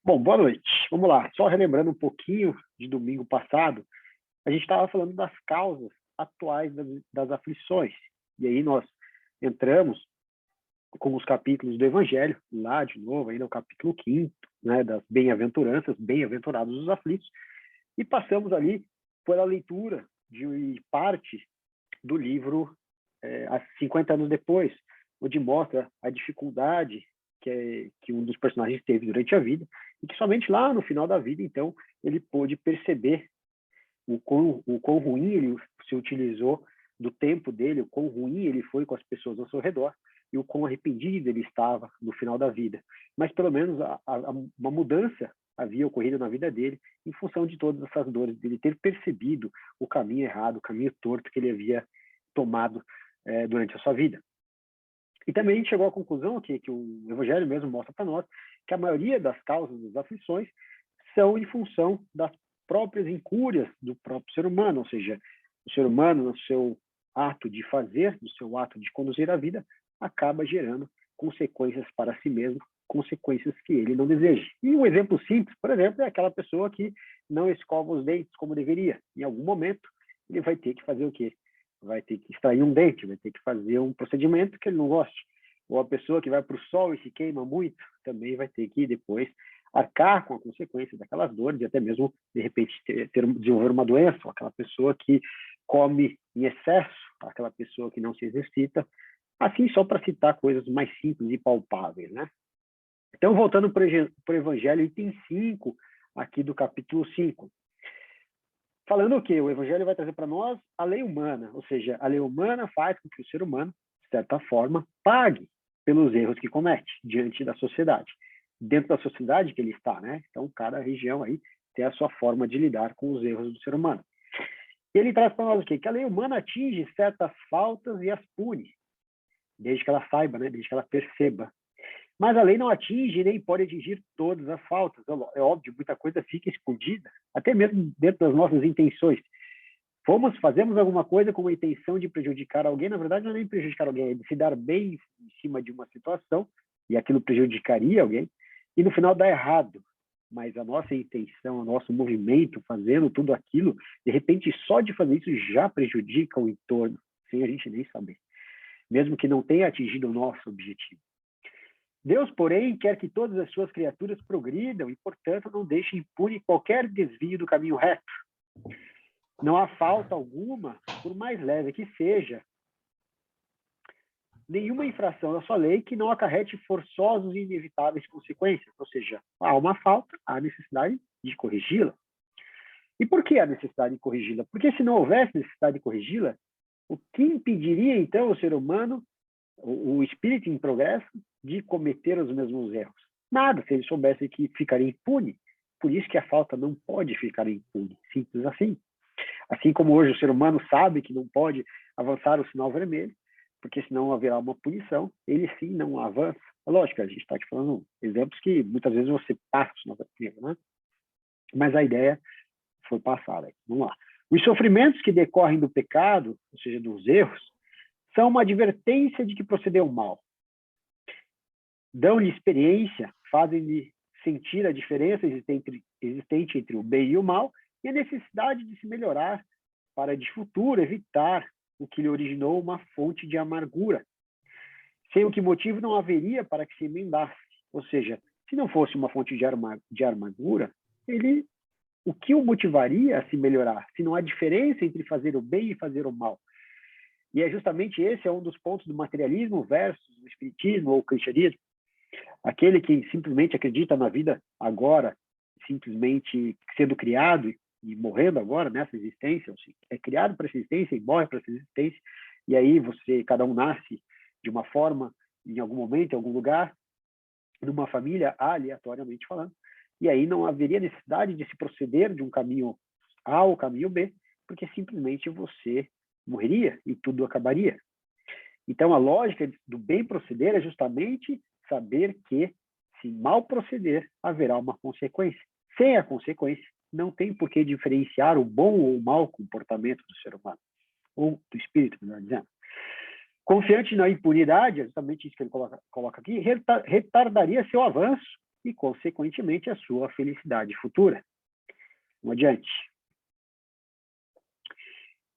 Bom, boa noite. Vamos lá. Só relembrando um pouquinho de domingo passado, a gente estava falando das causas atuais das aflições. E aí nós entramos com os capítulos do Evangelho, lá de novo, ainda o capítulo 5º, né, das bem-aventuranças, bem-aventurados os aflitos, e passamos ali pela leitura de parte do livro há 50 anos depois, onde mostra a dificuldade que um dos personagens teve durante a vida, e que somente lá no final da vida, então, ele pôde perceber o quão ruim ele se utilizou do tempo dele, o quão ruim ele foi com as pessoas ao seu redor, e o quão arrependido ele estava no final da vida. Mas, pelo menos, uma mudança havia ocorrido na vida dele em função de todas essas dores, dele ter percebido o caminho errado, o caminho torto que ele havia tomado durante a sua vida. E também a gente chegou à conclusão que o Evangelho mesmo mostra para nós que a maioria das causas das aflições são em função das próprias incúrias do próprio ser humano, ou seja, o ser humano, no seu ato de fazer, no seu ato de conduzir a vida, acaba gerando consequências para si mesmo, consequências que ele não deseja. E um exemplo simples, por exemplo, é aquela pessoa que não escova os dentes como deveria. Em algum momento, ele vai ter que fazer o quê? Vai ter que extrair um dente, vai ter que fazer um procedimento que ele não goste. Ou a pessoa que vai para o sol e se queima muito, também vai ter que depois arcar com a consequência daquelas dores e até mesmo, de repente, desenvolver uma doença, ou aquela pessoa que come em excesso, aquela pessoa que não se exercita, assim só para citar coisas mais simples e palpáveis, né? Então, voltando para o Evangelho, item 5, aqui do capítulo 5. Falando o quê? O Evangelho vai trazer para nós a lei humana, ou seja, a lei humana faz com que o ser humano, de certa forma, pague pelos erros que comete diante da sociedade, dentro da sociedade que ele está, né? Então, cada região aí tem a sua forma de lidar com os erros do ser humano. E ele traz para nós o quê? Que a lei humana atinge certas faltas e as pune, desde que ela saiba, né? Desde que ela perceba. Mas a lei não atinge nem pode atingir todas as faltas. É óbvio, muita coisa fica escondida, até mesmo dentro das nossas intenções. Fazemos alguma coisa com a intenção de prejudicar alguém, na verdade não é nem prejudicar alguém, é de se dar bem em cima de uma situação, e aquilo prejudicaria alguém, e no final dá errado. Mas a nossa intenção, o nosso movimento, fazendo tudo aquilo, de repente só de fazer isso já prejudica o entorno, sem a gente nem saber, mesmo que não tenha atingido o nosso objetivo. Deus, porém, quer que todas as suas criaturas progridam e, portanto, não deixe impune qualquer desvio do caminho reto. Não há falta alguma, por mais leve que seja, nenhuma infração da sua lei que não acarrete forçosos e inevitáveis consequências. Ou seja, há uma falta, há necessidade de corrigi-la. E por que a necessidade de corrigi-la? Porque se não houvesse necessidade de corrigi-la, o que impediria, então, o ser humano, o espírito em progresso, de cometer os mesmos erros? Nada, se ele soubesse que ficaria impune. Por isso que a falta não pode ficar impune, simples assim. Assim como hoje o ser humano sabe que não pode avançar o sinal vermelho, porque senão haverá uma punição, ele sim não avança. Lógico, a gente está te falando exemplos que muitas vezes você passa o sinal vermelho, né? Mas a ideia foi passada. Vamos lá. Os sofrimentos que decorrem do pecado, ou seja, dos erros, são uma advertência de que procedeu mal. Dão-lhe experiência, fazem-lhe sentir a diferença existente entre o bem e o mal e a necessidade de se melhorar para, de futuro, evitar o que lhe originou uma fonte de amargura, sem o que motivo não haveria para que se emendasse. Ou seja, se não fosse uma fonte de amargura, o que o motivaria a se melhorar? Se não há diferença entre fazer o bem e fazer o mal. E é justamente esse um dos pontos do materialismo versus o espiritismo ou o cristianismo. Aquele que simplesmente acredita na vida agora, simplesmente sendo criado e morrendo agora nessa existência, ou seja, é criado para essa existência e morre para essa existência, e aí cada um nasce de uma forma, em algum momento, em algum lugar, numa família, aleatoriamente falando, e aí não haveria necessidade de se proceder de um caminho A ao caminho B, porque simplesmente você morreria e tudo acabaria. Então, a lógica do bem proceder é justamente saber que, se mal proceder, haverá uma consequência. Sem a consequência, não tem por que diferenciar o bom ou o mau comportamento do ser humano, ou do espírito, melhor dizendo. Confiante na impunidade, é justamente isso que ele coloca aqui, retardaria seu avanço e, consequentemente, a sua felicidade futura. Vamos adiante.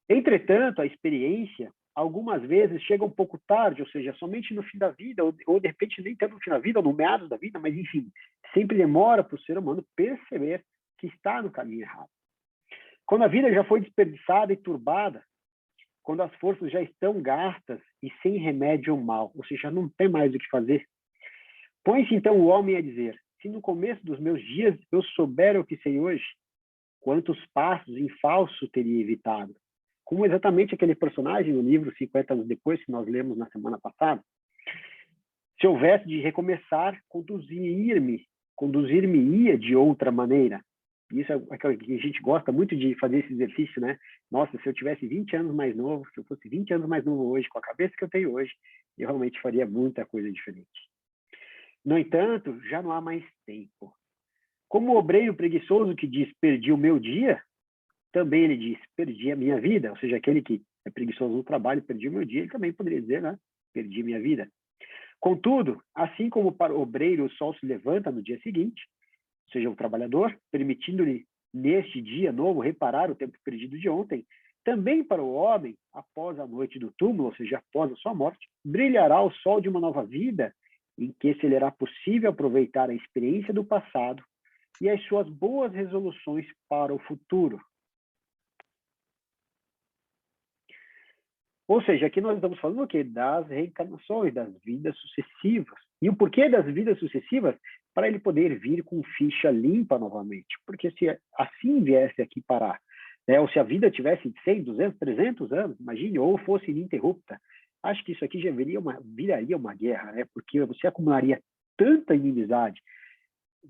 Entretanto, a experiência, algumas vezes, chega um pouco tarde, ou seja, somente no fim da vida, ou de repente nem tanto no fim da vida, ou no meados da vida, mas, enfim, sempre demora para o ser humano perceber que está no caminho errado. Quando a vida já foi desperdiçada e turbada, quando as forças já estão gastas e sem remédio ao mal, ou seja, não tem mais o que fazer, põe-se então o homem a dizer: se no começo dos meus dias eu soubera o que sei hoje, quantos passos em falso teria evitado? Como exatamente aquele personagem no livro 50 anos depois, que nós lemos na semana passada. Se houvesse de recomeçar, conduzir-me-ia de outra maneira. Isso é aquilo que a gente gosta muito de fazer esse exercício, né? Nossa, se eu tivesse 20 anos mais novo, se eu fosse 20 anos mais novo hoje, com a cabeça que eu tenho hoje, eu realmente faria muita coisa diferente. No entanto, já não há mais tempo. Como o obreiro preguiçoso que diz, perdi o meu dia, também ele diz, perdi a minha vida. Ou seja, aquele que é preguiçoso no trabalho, perdi o meu dia, ele também poderia dizer, né? Perdi minha vida. Contudo, assim como para o obreiro o sol se levanta no dia seguinte, ou seja, o trabalhador, permitindo-lhe neste dia novo reparar o tempo perdido de ontem, também para o homem, após a noite do túmulo, ou seja, após a sua morte, brilhará o sol de uma nova vida, em que se lhe será possível aproveitar a experiência do passado e as suas boas resoluções para o futuro. Ou seja, aqui nós estamos falando o quê? Das reencarnações, das vidas sucessivas. E o porquê das vidas sucessivas? Para ele poder vir com ficha limpa novamente. Porque se assim viesse aqui parar, né, ou se a vida tivesse 100, 200, 300 anos, imagine, ou fosse ininterrupta, acho que isso aqui já viraria uma guerra, né? Porque você acumularia tanta inimizade,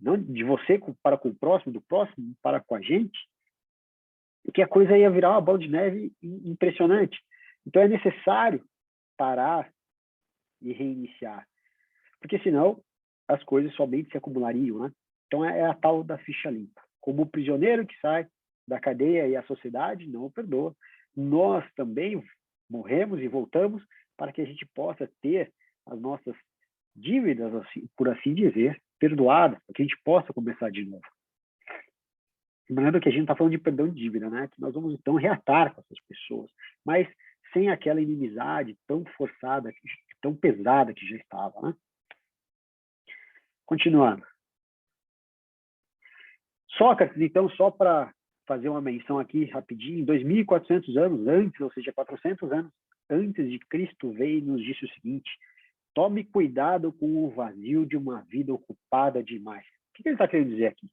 não de você para com o próximo, do próximo para com a gente, que a coisa ia virar uma bola de neve impressionante. Então, é necessário parar e reiniciar, porque senão as coisas somente se acumulariam, né? Então, é a tal da ficha limpa. Como o prisioneiro que sai da cadeia e a sociedade não o perdoa, nós também morremos e voltamos para que a gente possa ter as nossas dívidas, assim, por assim dizer, perdoadas, para que a gente possa começar de novo. Lembrando que a gente está falando de perdão de dívida, né? Que nós vamos, então, reatar com essas pessoas, mas sem aquela inimizade tão forçada, tão pesada que já estava, né? Continuando. Sócrates, então, só para fazer uma menção aqui rapidinho, 2.400 anos antes, ou seja, 400 anos antes de Cristo, veio e nos disse o seguinte: tome cuidado com o vazio de uma vida ocupada demais. O que ele está querendo dizer aqui?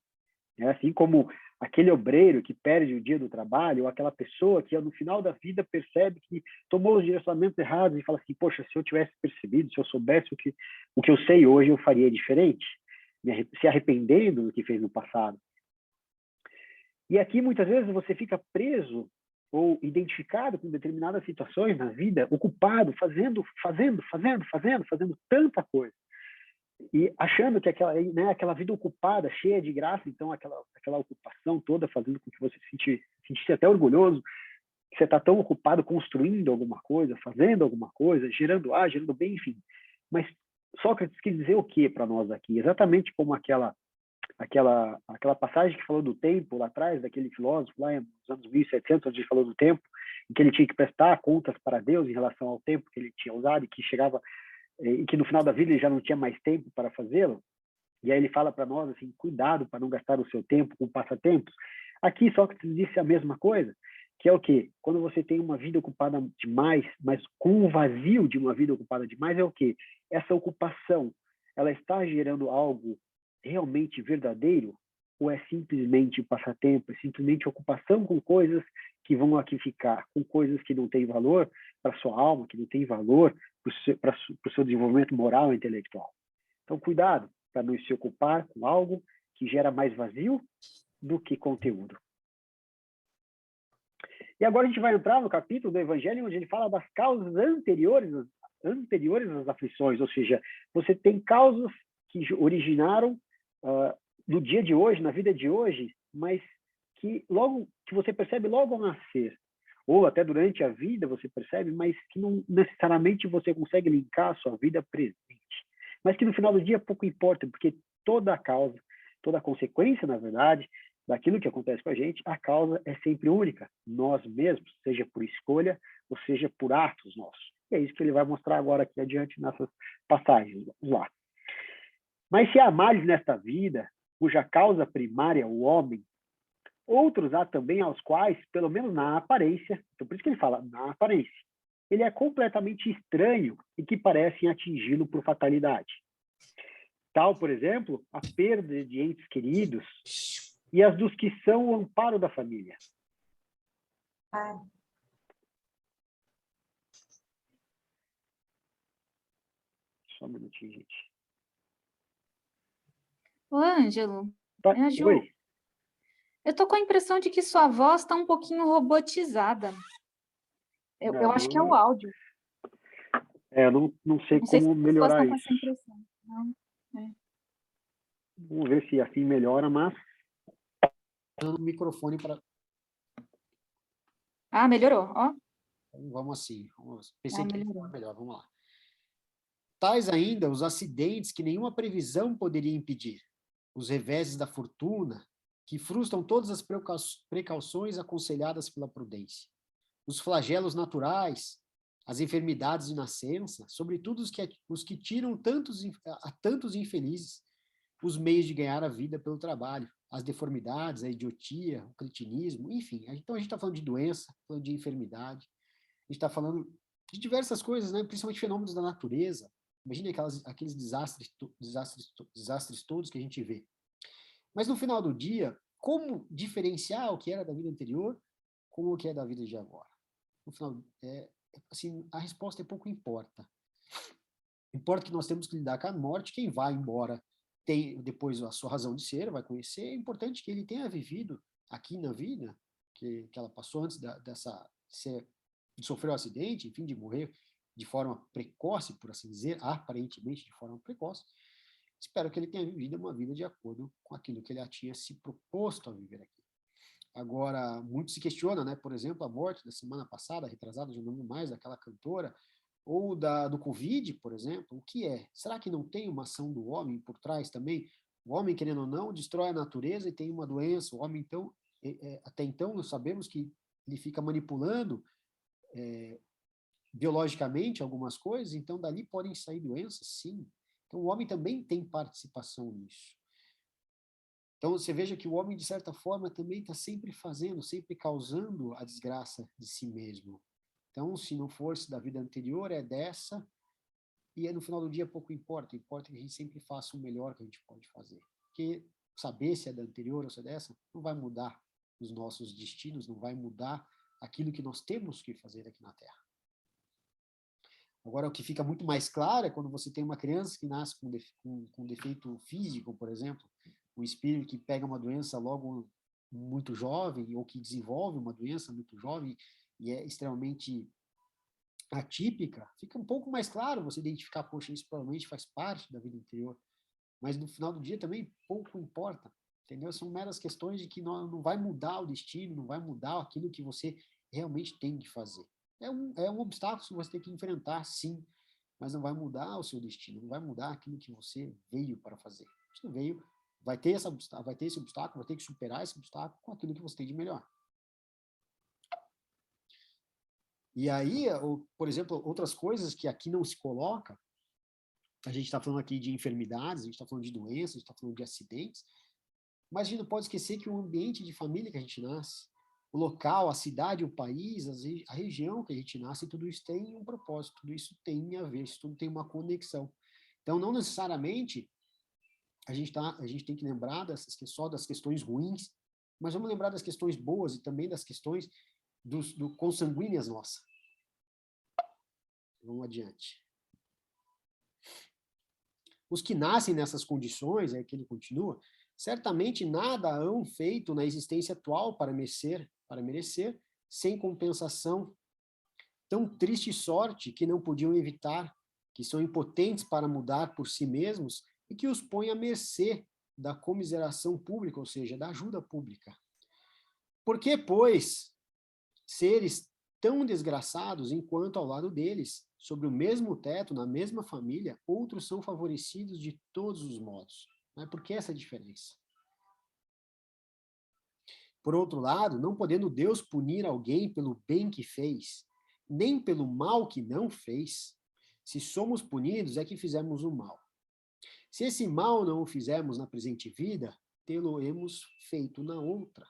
É assim como aquele obreiro que perde o dia do trabalho, ou aquela pessoa que no final da vida percebe que tomou os direcionamentos errados e fala assim: poxa, se eu tivesse percebido, se eu soubesse o que eu sei hoje, eu faria diferente, se arrependendo do que fez no passado. E aqui, muitas vezes, você fica preso ou identificado com determinadas situações na vida, ocupado, fazendo tanta coisa. E achando que aquela vida ocupada, cheia de graça, então aquela ocupação toda fazendo com que você se sentisse até orgulhoso, que você está tão ocupado construindo alguma coisa, fazendo alguma coisa, gerando A, gerando B, enfim. Mas Sócrates quis dizer o que para nós aqui? Exatamente como aquela passagem que falou do tempo lá atrás, daquele filósofo lá nos anos 1700, onde ele falou do tempo, em que ele tinha que prestar contas para Deus em relação ao tempo que ele tinha usado e que chegava e que no final da vida ele já não tinha mais tempo para fazê-lo. E aí ele fala para nós assim: cuidado para não gastar o seu tempo com passatempos. Aqui Sócrates disse a mesma coisa, que é o quê? Quando você tem uma vida ocupada demais, mas com o vazio de uma vida ocupada demais, é o quê? Essa ocupação, ela está gerando algo realmente verdadeiro? Ou é simplesmente passatempo, é simplesmente ocupação com coisas que vão aqui ficar, com coisas que não têm valor para sua alma, que não têm valor para o seu desenvolvimento moral e intelectual? Então, cuidado para não se ocupar com algo que gera mais vazio do que conteúdo. E agora a gente vai entrar no capítulo do Evangelho, onde ele fala das causas anteriores às aflições, ou seja, você tem causas que originaram no dia de hoje, na vida de hoje, mas que você percebe logo ao nascer, ou até durante a vida você percebe, mas que não necessariamente você consegue linkar a sua vida presente. Mas que no final do dia pouco importa, porque toda a causa, toda a consequência, na verdade, daquilo que acontece com a gente, a causa é sempre única, nós mesmos, seja por escolha ou seja por atos nossos. E é isso que ele vai mostrar agora aqui adiante nessas passagens. Vamos lá. Mas se há males nesta vida, cuja causa primária é o homem, outros há também aos quais, pelo menos na aparência, então por isso que ele fala na aparência, ele é completamente estranho e que parecem atingi-lo por fatalidade. Tal, por exemplo, a perda de entes queridos e as dos que são o amparo da família. Só um minutinho, gente. Ô, Ângelo, Tá. é a Ju. Oi. Eu tô com a impressão de que sua voz está um pouquinho robotizada. Eu acho que é o áudio. Eu não sei Não sei se como as pessoas melhorar estão com essa isso. impressão. Não, Vamos ver se assim melhora, mas... O microfone para... Ah, melhorou, ó. Então, vamos assim. Pensei que melhorou. era melhor, vamos lá. Tais ainda os acidentes que nenhuma previsão poderia impedir, os reveses da fortuna, que frustram todas as precauções aconselhadas pela prudência, os flagelos naturais, as enfermidades de nascença, sobretudo os que tiram a tantos infelizes os meios de ganhar a vida pelo trabalho, as deformidades, a idiotia, o cretinismo, enfim. Então a gente está falando de doença, falando de enfermidade, a gente está falando de diversas coisas, né? Principalmente fenômenos da natureza. Imagine aqueles desastres todos que a gente vê. Mas no final do dia, como diferenciar o que era da vida anterior com o que é da vida de agora? No final, assim, a resposta é pouco importa. Importa que nós temos que lidar com a morte, quem vai embora tem depois a sua razão de ser, vai conhecer, é importante que ele tenha vivido aqui na vida, que ela passou antes de sofrer um acidente, enfim, de morrer de forma precoce, por assim dizer, aparentemente de forma precoce. Espero que ele tenha vivido uma vida de acordo com aquilo que ele tinha se proposto a viver aqui. Agora, muito se questiona, né? Por exemplo, a morte da semana passada, retrasada, já não lembro mais, daquela cantora, ou do Covid, por exemplo, o que é? Será que não tem uma ação do homem por trás também? O homem, querendo ou não, destrói a natureza e tem uma doença. O homem, então, até então, nós sabemos que ele fica manipulando biologicamente algumas coisas, então dali podem sair doenças, sim. Então o homem também tem participação nisso. Então você veja que o homem, de certa forma, também está sempre fazendo, sempre causando a desgraça de si mesmo. Então, se não fosse da vida anterior, é dessa, e no final do dia pouco importa, importa que a gente sempre faça o melhor que a gente pode fazer. Porque saber se é da anterior ou se é dessa, não vai mudar os nossos destinos, não vai mudar aquilo que nós temos que fazer aqui na Terra. Agora, o que fica muito mais claro é quando você tem uma criança que nasce com defeito físico, por exemplo, um espírito que pega uma doença logo muito jovem, ou que desenvolve uma doença muito jovem e é extremamente atípica, fica um pouco mais claro você identificar, poxa, isso provavelmente faz parte da vida anterior. Mas no final do dia também pouco importa, entendeu? São meras questões de que não vai mudar o destino, não vai mudar aquilo que você realmente tem que fazer. É um obstáculo que você tem que enfrentar, sim, mas não vai mudar o seu destino, não vai mudar aquilo que você veio para fazer. Você veio, vai ter esse obstáculo, vai ter que superar esse obstáculo com aquilo que você tem de melhor. E aí, por exemplo, outras coisas que aqui não se coloca, a gente está falando aqui de enfermidades, a gente está falando de doenças, a gente está falando de acidentes, mas a gente não pode esquecer que o ambiente de família que a gente nasce, o local, a cidade, o país, a região que a gente nasce, tudo isso tem um propósito, tudo isso tem a ver, isso tudo tem uma conexão. Então, não necessariamente a gente tem que lembrar só das questões ruins, mas vamos lembrar das questões boas e também das questões consanguíneas nossas. Vamos adiante. Os que nascem nessas condições, é que ele continua, certamente nada hão feito na existência atual para merecer, sem compensação, tão triste sorte que não podiam evitar, que são impotentes para mudar por si mesmos e que os põe à mercê da comiseração pública, ou seja, da ajuda pública. Por que, pois, seres tão desgraçados enquanto ao lado deles, sobre o mesmo teto, na mesma família, outros são favorecidos de todos os modos? Mas por que essa diferença? Por outro lado, não podendo Deus punir alguém pelo bem que fez, nem pelo mal que não fez, se somos punidos é que fizemos o mal. Se esse mal não o fizermos na presente vida, tê-lo-emos feito na outra.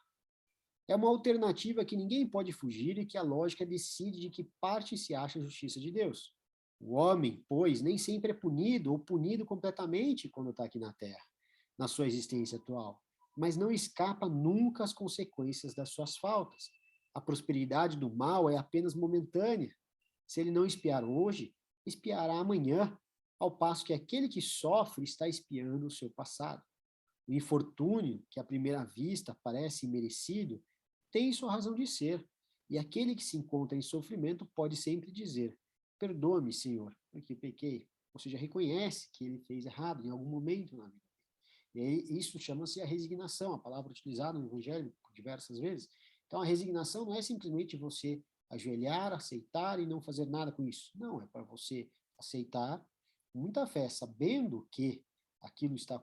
É uma alternativa que ninguém pode fugir e que a lógica decide de que parte se acha a justiça de Deus. O homem, pois, nem sempre é punido ou punido completamente quando está aqui na Terra, na sua existência atual, mas não escapa nunca às consequências das suas faltas. A prosperidade do mal é apenas momentânea. Se ele não espiar hoje, espiará amanhã, ao passo que aquele que sofre está espiando o seu passado. O infortúnio, que à primeira vista parece imerecido, tem sua razão de ser, e aquele que se encontra em sofrimento pode sempre dizer: perdoa-me, Senhor, porque pequei. Ou seja, reconhece que ele fez errado em algum momento na vida. E aí, isso chama-se a resignação, a palavra utilizada no Evangelho por diversas vezes. Então, a resignação não é simplesmente você ajoelhar, aceitar e não fazer nada com isso. Não, é para você aceitar com muita fé, sabendo que aquilo está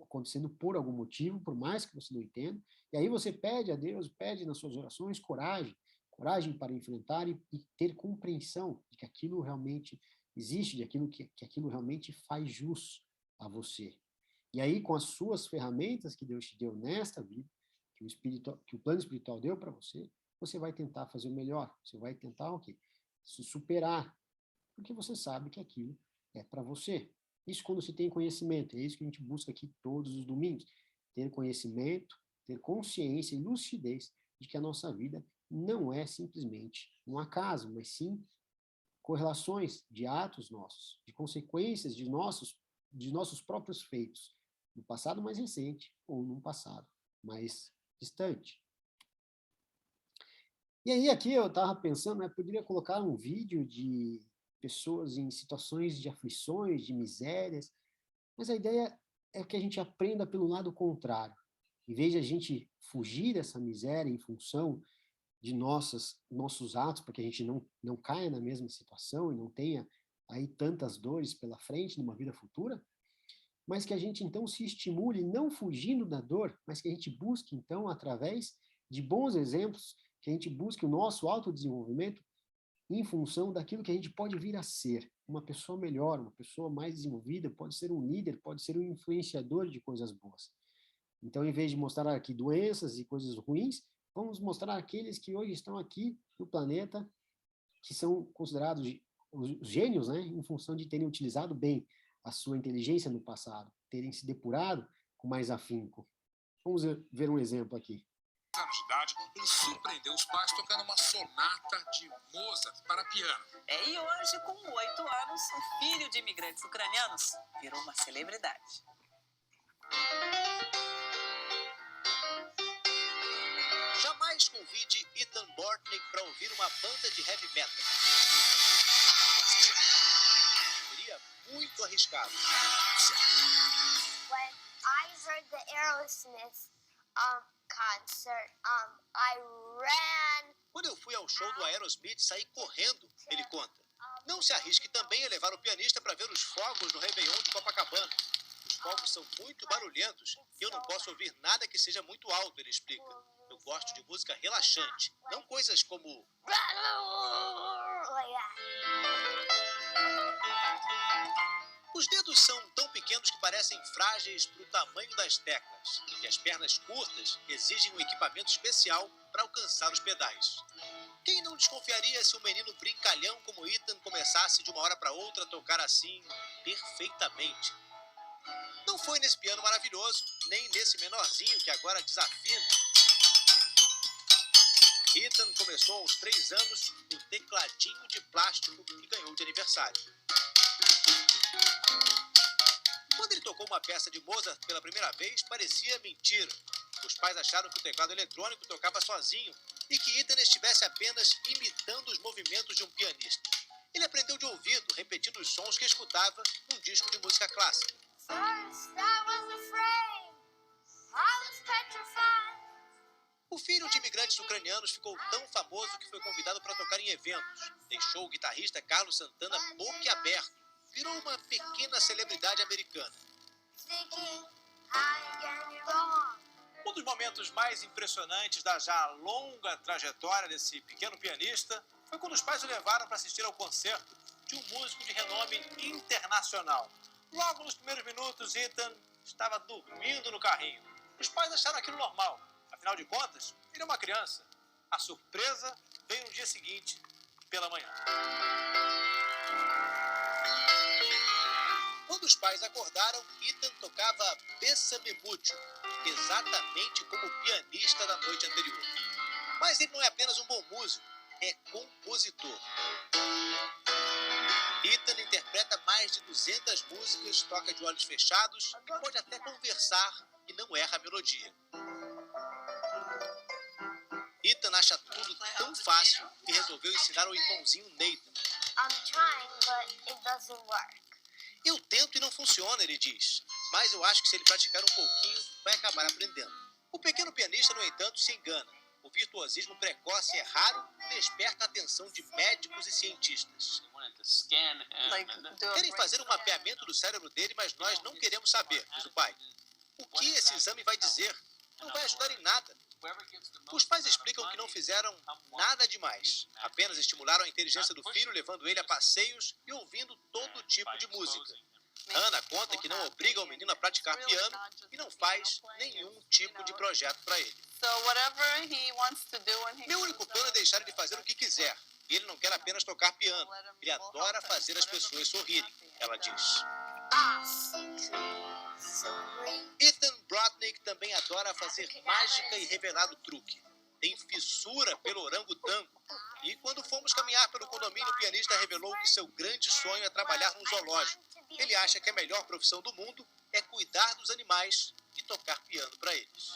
acontecendo por algum motivo, por mais que você não entenda. E aí você pede a Deus, pede nas suas orações coragem, coragem para enfrentar e ter compreensão de que aquilo realmente existe, de aquilo que aquilo realmente faz jus a você. E aí, com as suas ferramentas que Deus te deu nesta vida, que o plano espiritual deu para você, você vai tentar fazer o melhor. Você vai tentar o quê? Se superar. Porque você sabe que aquilo é para você. Isso quando se tem conhecimento. É isso que a gente busca aqui todos os domingos. Ter conhecimento, ter consciência e lucidez de que a nossa vida não é simplesmente um acaso, mas sim correlações de atos nossos, de consequências de nossos próprios feitos, no passado mais recente ou num passado mais distante. E aí aqui eu estava pensando, poderia colocar um vídeo de pessoas em situações de aflições, de misérias, mas a ideia é que a gente aprenda pelo lado contrário. Em vez de a gente fugir dessa miséria em função de nossos atos, para que a gente não caia na mesma situação e não tenha aí tantas dores pela frente numa vida futura, mas que a gente então se estimule não fugindo da dor, mas que a gente busque então, através de bons exemplos, que a gente busque o nosso autodesenvolvimento em função daquilo que a gente pode vir a ser. Uma pessoa melhor, uma pessoa mais desenvolvida, pode ser um líder, pode ser um influenciador de coisas boas. Então, em vez de mostrar aqui doenças e coisas ruins, vamos mostrar aqueles que hoje estão aqui no planeta, que são considerados os gênios, né, em função de terem utilizado bem a sua inteligência no passado, terem se depurado com mais afinco. Vamos ver um exemplo aqui. Anos de idade, ele surpreendeu os pais tocando uma sonata de Mozart para piano. E hoje, com 8 anos, o filho de imigrantes ucranianos virou uma celebridade. Jamais convide Ethan Bortnick para ouvir uma banda de heavy metal. Seria muito arriscado. When I heard the Aerosmith concert, I ran. Quando eu fui ao show do Aerosmith, saí correndo, ele conta. Não se arrisque também a levar o pianista para ver os fogos no Réveillon de Copacabana. Os fogos são muito barulhentos e eu não posso ouvir nada que seja muito alto, ele explica. Eu gosto de música relaxante, não coisas como... Os dedos são tão pequenos que parecem frágeis para o tamanho das teclas. E as pernas curtas exigem um equipamento especial para alcançar os pedais. Quem não desconfiaria se um menino brincalhão como Ethan começasse de uma hora para outra a tocar assim, perfeitamente? Não foi nesse piano maravilhoso, nem nesse menorzinho que agora desafina. Ethan começou aos 3 anos no tecladinho de plástico que ganhou de aniversário. Quando ele tocou uma peça de Mozart pela primeira vez, parecia mentira. Os pais acharam que o teclado eletrônico tocava sozinho e que Ethan estivesse apenas imitando os movimentos de um pianista. Ele aprendeu de ouvido, repetindo os sons que escutava num disco de música clássica. O filho de imigrantes ucranianos ficou tão famoso que foi convidado para tocar em eventos. Deixou o guitarrista Carlos Santana boquiaberto. Virou uma pequena celebridade americana. momentos mais impressionantes da já longa trajetória desse pequeno pianista foi quando os pais o levaram para assistir ao concerto de um músico de renome internacional. Logo nos primeiros minutos, Ethan estava dormindo no carrinho. Os pais acharam aquilo normal. Afinal de contas, ele é uma criança. A surpresa veio no dia seguinte, pela manhã. Quando os pais acordaram, Ethan tocava Bésame Mucho, exatamente como o pianista da noite anterior. Mas ele não é apenas um bom músico, é compositor. Ethan interpreta mais de 200 músicas, toca de olhos fechados e pode até conversar e não erra a melodia. Ethan acha tudo tão fácil que resolveu ensinar ao irmãozinho Nathan. I'm trying, but it doesn't work. Eu tento e não funciona, ele diz. Mas eu acho que se ele praticar um pouquinho, vai acabar aprendendo. O pequeno pianista, no entanto, se engana. O virtuosismo precoce é raro e desperta a atenção de médicos e cientistas. Querem fazer um mapeamento do cérebro dele, mas nós não queremos saber, diz o pai. O que esse exame vai dizer? Não vai ajudar em nada. Os pais explicam que não fizeram nada demais. Apenas estimularam a inteligência do filho, levando ele a passeios e ouvindo todo tipo de música. Hannah conta que não obriga o menino a praticar piano e não faz nenhum tipo de projeto para ele. Meu único plano é deixar ele fazer o que quiser. E ele não quer apenas tocar piano. Ele adora fazer as pessoas sorrirem, ela diz. Ethan Brodnick também adora fazer mágica e revelar o truque. Tem fissura pelo orangotango. E quando fomos caminhar pelo condomínio, o pianista revelou que seu grande sonho é trabalhar num zoológico. Ele acha que a melhor profissão do mundo é cuidar dos animais e tocar piano para eles.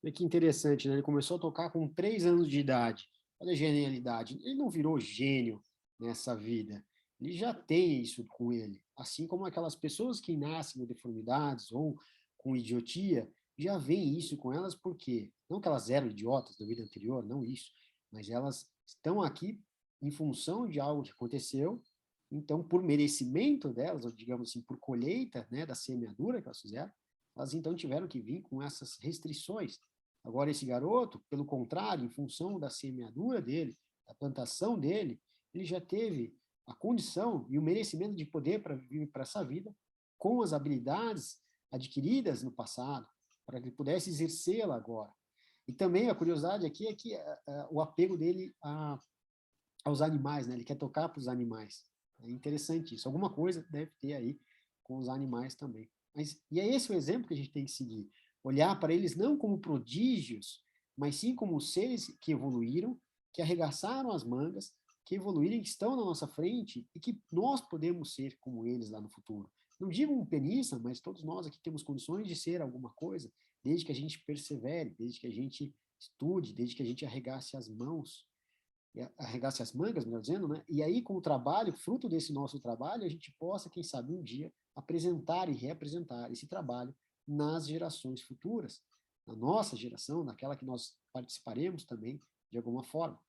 Olha que interessante, né? Ele começou a tocar com 3 anos de idade. Olha a genialidade. Ele não virou gênio nessa vida. Ele já tem isso com ele. Assim como aquelas pessoas que nascem com deformidades ou com idiotia, já vem isso com elas, porque não que elas eram idiotas da vida anterior, não isso, mas elas estão aqui em função de algo que aconteceu, então, por merecimento delas, ou digamos assim, por colheita, né, da semeadura que elas fizeram, elas então tiveram que vir com essas restrições. Agora, esse garoto, pelo contrário, em função da semeadura dele, da plantação dele, ele já teve a condição e o merecimento de poder para vir para essa vida com as habilidades adquiridas no passado, para que ele pudesse exercê-la agora. E também a curiosidade aqui é que o apego dele aos animais, né? Ele quer tocar para os animais. É interessante isso. Alguma coisa deve ter aí com os animais também. E é esse o exemplo que a gente tem que seguir. Olhar para eles não como prodígios, mas sim como seres que evoluíram, que arregaçaram as mangas, que evoluíram, que estão na nossa frente e que nós podemos ser como eles lá no futuro. Não digo um pianista, mas todos nós aqui temos condições de ser alguma coisa, desde que a gente persevere, desde que a gente estude, desde que a gente arregace as mangas, melhor dizendo, né? E aí, com o trabalho, fruto desse nosso trabalho, a gente possa, quem sabe, um dia, apresentar e reapresentar esse trabalho nas gerações futuras, na nossa geração, naquela que nós participaremos também, de alguma forma.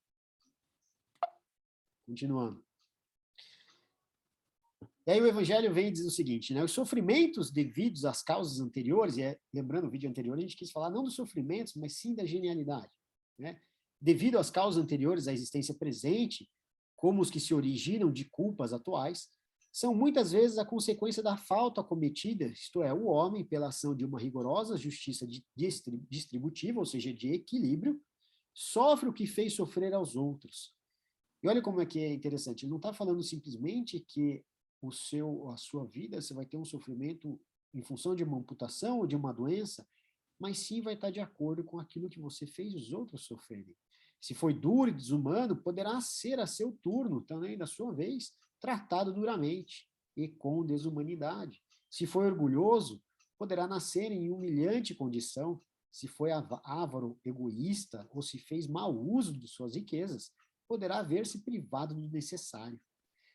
Continuando. E aí o Evangelho vem e diz o seguinte, né? Os sofrimentos devidos às causas anteriores, lembrando o vídeo anterior, a gente quis falar não dos sofrimentos, mas sim da genialidade, né? Devido às causas anteriores à existência presente, como os que se originam de culpas atuais, são muitas vezes a consequência da falta cometida, isto é, o homem, pela ação de uma rigorosa justiça distributiva, ou seja, de equilíbrio, sofre o que fez sofrer aos outros. E olha como é que é interessante, ele não está falando simplesmente que a sua vida, você vai ter um sofrimento em função de uma amputação ou de uma doença, mas sim vai estar de acordo com aquilo que você fez os outros sofrerem. Se foi duro e desumano, poderá ser a seu turno, também, da sua vez, tratado duramente e com desumanidade. Se foi orgulhoso, poderá nascer em humilhante condição. Se foi avaro, egoísta, ou se fez mau uso de suas riquezas, poderá ver-se privado do necessário.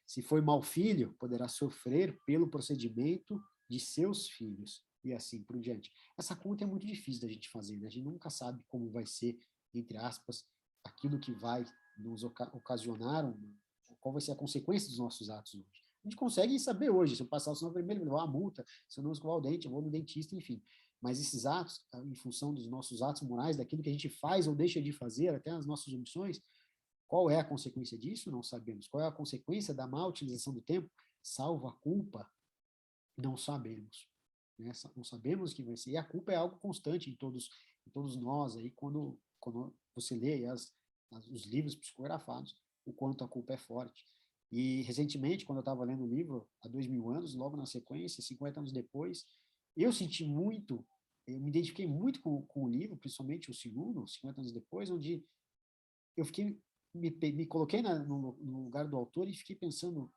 Se foi mau filho, poderá sofrer pelo procedimento de seus filhos, e assim por diante. Essa conta é muito difícil da gente fazer, né? A gente nunca sabe como vai ser, entre aspas, aquilo que vai nos ocasionar qual vai ser a consequência dos nossos atos hoje. A gente consegue saber hoje, se eu passar o sinal vermelho, eu vou levar uma multa, se eu não escovar o dente, eu vou no dentista, enfim. Mas esses atos, em função dos nossos atos morais, daquilo que a gente faz ou deixa de fazer, até as nossas omissões, qual é a consequência disso? Não sabemos. Qual é a consequência da má utilização do tempo? Salvo a culpa? Não sabemos. Né? Não sabemos o que vai ser. E a culpa é algo constante em todos nós, aí, quando você lê os livros psicografados, o quanto a culpa é forte. E, recentemente, quando eu estava lendo o livro, há 2000 anos, logo na sequência, 50 anos depois, eu me identifiquei muito com o livro, principalmente o segundo, 50 anos depois, onde eu me coloquei no lugar do autor e fiquei pensando,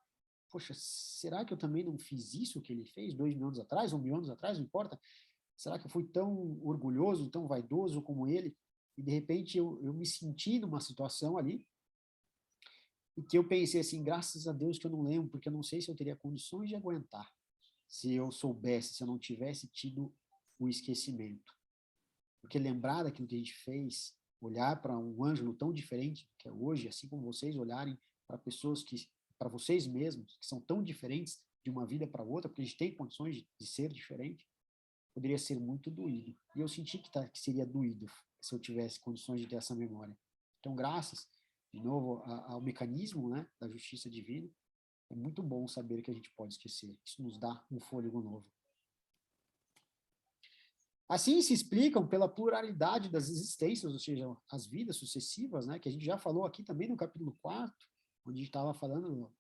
poxa, será que eu também não fiz isso que ele fez 2000 anos atrás, ou 1000 anos atrás, não importa? Será que eu fui tão orgulhoso, tão vaidoso como ele? E, de repente, eu me senti numa situação ali e que eu pensei assim, graças a Deus que eu não lembro, porque eu não sei se eu teria condições de aguentar se eu soubesse, se eu não tivesse tido o esquecimento. Porque lembrar daquilo que a gente fez, olhar para um ângelo tão diferente que é hoje, assim como vocês olharem para pessoas para vocês mesmos, que são tão diferentes de uma vida para outra, porque a gente tem condições de ser diferente, poderia ser muito doído. E eu senti que seria doído se eu tivesse condições de ter essa memória. Então, graças, de novo, ao mecanismo, né, da justiça divina, é muito bom saber que a gente pode esquecer. Isso nos dá um fôlego novo. Assim se explicam pela pluralidade das existências, ou seja, as vidas sucessivas, né, que a gente já falou aqui também no capítulo 4, onde a gente estava falando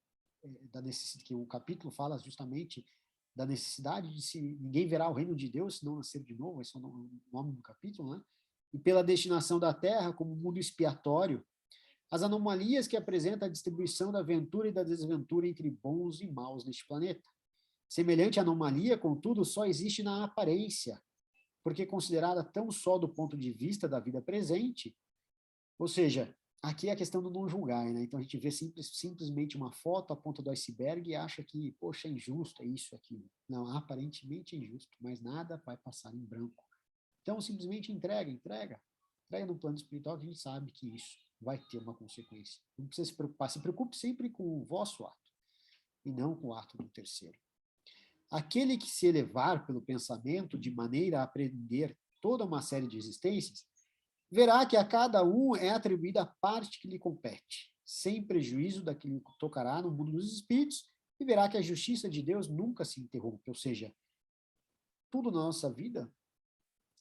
da necessidade, que o capítulo fala justamente da necessidade de ninguém verá o reino de Deus se não nascer de novo, esse é o nome do capítulo, né? E pela destinação da Terra como mundo expiatório, as anomalias que apresenta a distribuição da ventura e da desventura entre bons e maus neste planeta. Semelhante anomalia, contudo, só existe na aparência, porque considerada tão só do ponto de vista da vida presente, ou seja, aqui é a questão do não julgar, né? Então a gente vê simplesmente uma foto, a ponta do iceberg e acha que, poxa, é injusto, é isso, é aquilo. Não, aparentemente é injusto, mas nada vai passar em branco. Então simplesmente entrega no plano espiritual, que a gente sabe que isso vai ter uma consequência. Não precisa se preocupar, se preocupe sempre com o vosso ato, e não com o ato do terceiro. Aquele que se elevar pelo pensamento de maneira a aprender toda uma série de existências, verá que a cada um é atribuída a parte que lhe compete, sem prejuízo da que lhe tocará no mundo dos espíritos, e verá que a justiça de Deus nunca se interrompe, ou seja, tudo na nossa vida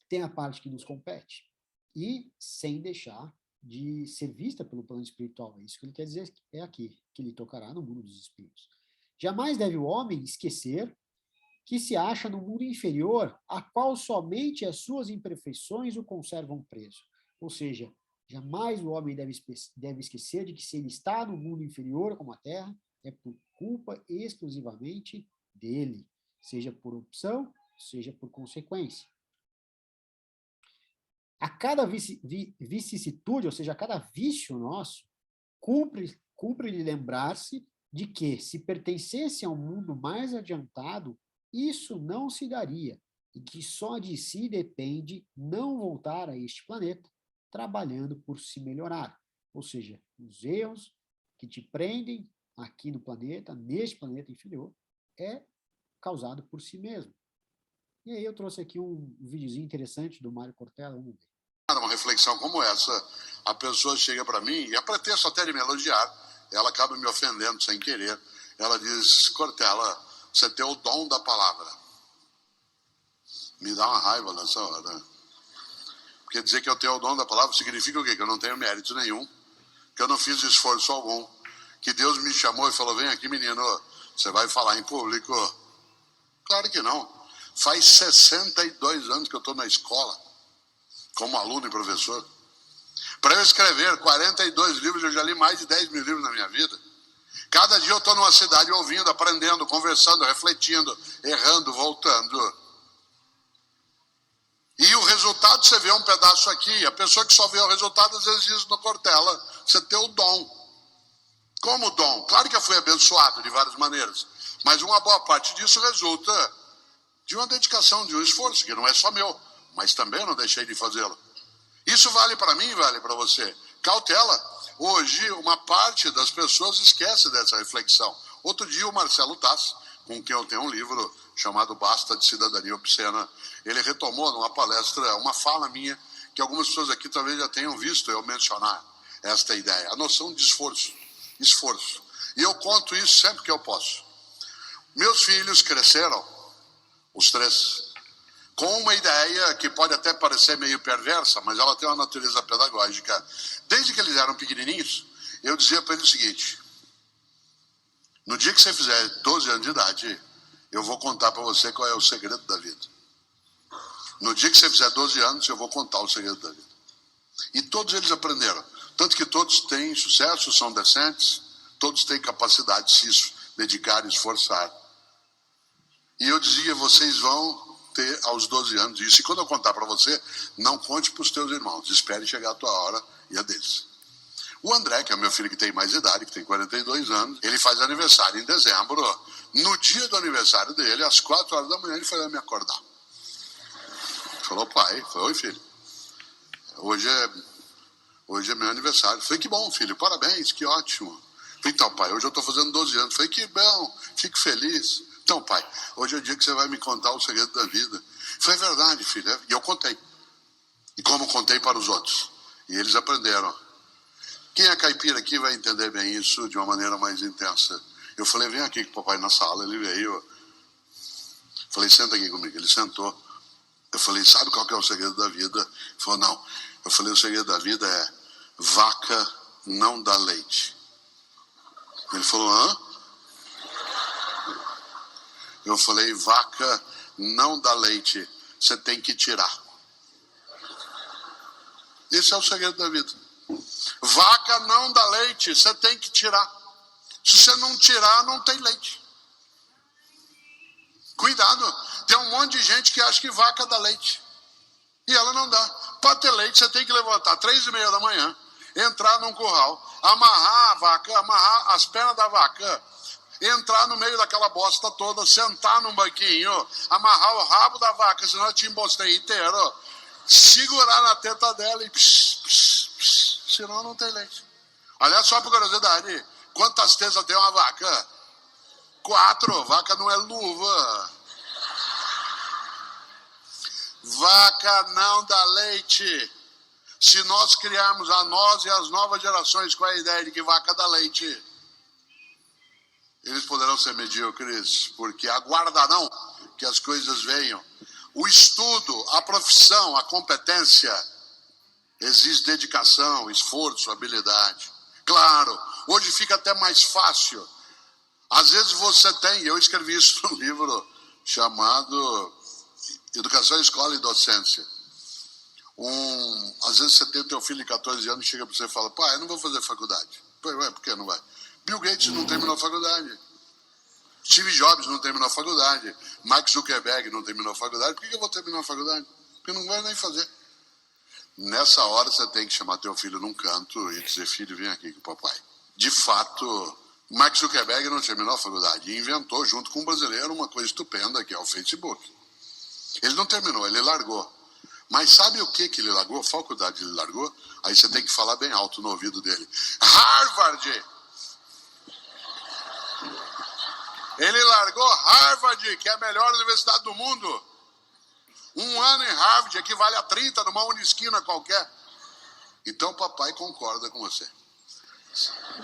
tem a parte que nos compete, e sem deixar de ser vista pelo plano espiritual. É isso que ele quer dizer aqui, que lhe tocará no mundo dos espíritos. Jamais deve o homem esquecer que se acha no mundo inferior, a qual somente as suas imperfeições o conservam preso. Ou seja, jamais o homem deve esquecer de que se ele está no mundo inferior, como a Terra, é por culpa exclusivamente dele, seja por opção, seja por consequência. A cada vicissitude, ou seja, a cada vício nosso, cumpre-lhe lembrar-se de que, se pertencesse a um mundo mais adiantado, isso não se daria, e que só de si depende não voltar a este planeta, trabalhando por se melhorar. Ou seja, os erros que te prendem aqui no planeta, neste planeta inferior, é causado por si mesmo. E aí eu trouxe aqui um videozinho interessante do Mário Cortella, vamos ver. Uma reflexão como essa, a pessoa chega para mim, e a pretexto até de me elogiar, ela acaba me ofendendo sem querer. Ela diz: Cortella, você tem o dom da palavra. Me dá uma raiva nessa hora. Porque dizer que eu tenho o dom da palavra significa o quê? Que eu não tenho mérito nenhum, que eu não fiz esforço algum, que Deus me chamou e falou: vem aqui, menino, você vai falar em público. Claro que não. Faz 62 anos que eu estou na escola, como aluno e professor. Para eu escrever 42 livros, eu já li mais de 10 mil livros na minha vida. Cada dia eu estou numa cidade ouvindo, aprendendo, conversando, refletindo, errando, voltando. E o resultado, você vê um pedaço aqui. A pessoa que só vê o resultado, às vezes diz no Cortella: você tem o dom. Como dom? Claro que eu fui abençoado de várias maneiras, mas uma boa parte disso resulta de uma dedicação, de um esforço, que não é só meu, mas também eu não deixei de fazê-lo. Isso vale para mim, vale para você. Cautela, hoje, uma parte das pessoas esquece dessa reflexão. Outro dia, o Marcelo Tass, com quem eu tenho um livro chamado Basta de Cidadania Obscena, ele retomou numa palestra uma fala minha, que algumas pessoas aqui talvez já tenham visto eu mencionar esta ideia, a noção de esforço. E eu conto isso sempre que eu posso. Meus filhos cresceram, os 3, com uma ideia que pode até parecer meio perversa, mas ela tem uma natureza pedagógica. Desde que eles eram pequenininhos, eu dizia para eles o seguinte: no dia que você fizer 12 anos de idade, eu vou contar para você qual é o segredo da vida. No dia que você fizer 12 anos, eu vou contar o segredo da vida. E todos eles aprenderam. Tanto que todos têm sucesso, são decentes, todos têm capacidade de se dedicar e esforçar. E eu dizia, vocês vão ter aos 12 anos isso. E quando eu contar para você, não conte para os teus irmãos. Espere chegar a tua hora e a deles. O André, que é meu filho que tem mais idade, que tem 42 anos, ele faz aniversário em dezembro. No dia do aniversário dele, às 4 horas da manhã, ele foi lá me acordar. Falou, pai, oi filho, hoje é meu aniversário. Falei, que bom filho, parabéns, que ótimo. Falei, então pai, hoje eu estou fazendo 12 anos. Falei, que bom, fico feliz. Então pai, hoje é o dia que você vai me contar o segredo da vida. Falei, é verdade filho, e eu contei. E como contei para os outros. E eles aprenderam. Quem é caipira aqui vai entender bem isso de uma maneira mais intensa. Eu falei, vem aqui com o papai na sala, ele veio. Falei, senta aqui comigo, ele sentou. Eu falei, sabe qual que é o segredo da vida? Ele falou, não. Eu falei, o segredo da vida é vaca não dá leite. Ele falou, hã? Eu falei, vaca não dá leite, você tem que tirar. Esse é o segredo da vida. Vaca não dá leite, você tem que tirar. Se você não tirar, não tem leite. Cuidado, tem um monte de gente que acha que vaca dá leite. E ela não dá. Para ter leite, você tem que levantar 3h30 da manhã, entrar num curral, amarrar a vaca, amarrar as pernas da vaca, entrar no meio daquela bosta toda, sentar num banquinho, amarrar o rabo da vaca, senão eu te embostei inteiro, segurar na teta dela e senão não tem leite. Olha só por curiosidade, quantas tetas tem uma vaca? 4, vaca não é luva. Vaca não dá leite. Se nós criarmos a nós e as novas gerações com a ideia de que vaca dá leite, eles poderão ser medíocres, porque aguardarão que as coisas venham. O estudo, a profissão, a competência, exige dedicação, esforço, habilidade. Claro, hoje fica até mais fácil. Às vezes você tem, eu escrevi isso num livro chamado Educação, Escola e Docência. Às vezes você tem o teu filho de 14 anos e chega para você e fala, pai, eu não vou fazer faculdade. Ué, por que não vai? Bill Gates não terminou a faculdade. Steve Jobs não terminou a faculdade. Mark Zuckerberg não terminou a faculdade. Por que eu vou terminar a faculdade? Porque não vai nem fazer. Nessa hora você tem que chamar teu filho num canto e dizer, filho, vem aqui com o papai. De fato, Mark Zuckerberg não terminou a faculdade e inventou, junto com um brasileiro, uma coisa estupenda, que é o Facebook. Ele não terminou, ele largou. Mas sabe o que ele largou? A faculdade ele largou? Aí você tem que falar bem alto no ouvido dele. Harvard! Ele largou Harvard, que é a melhor universidade do mundo. 1 ano em Harvard equivale a 30 numa unisquina qualquer. Então o papai concorda com você.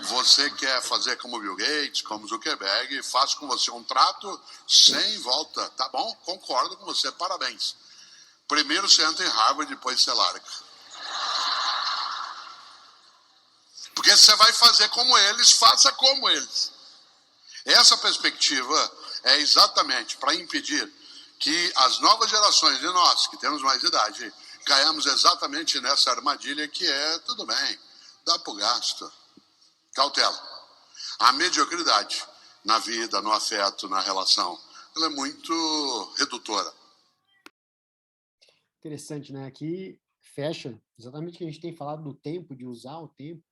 Você quer fazer como Bill Gates, como Zuckerberg, faço com você um trato sem volta. Tá bom? Concordo com você, parabéns. Primeiro você entra em Harvard, depois você larga. Porque você vai fazer como eles, faça como eles. Essa perspectiva é exatamente para impedir que as novas gerações de nós, que temos mais idade, caiamos exatamente nessa armadilha que é, tudo bem, dá para o gasto. Cautela. A mediocridade na vida, no afeto, na relação, ela é muito redutora. Interessante, né? Aqui fecha exatamente o que a gente tem falado do tempo, de usar o tempo.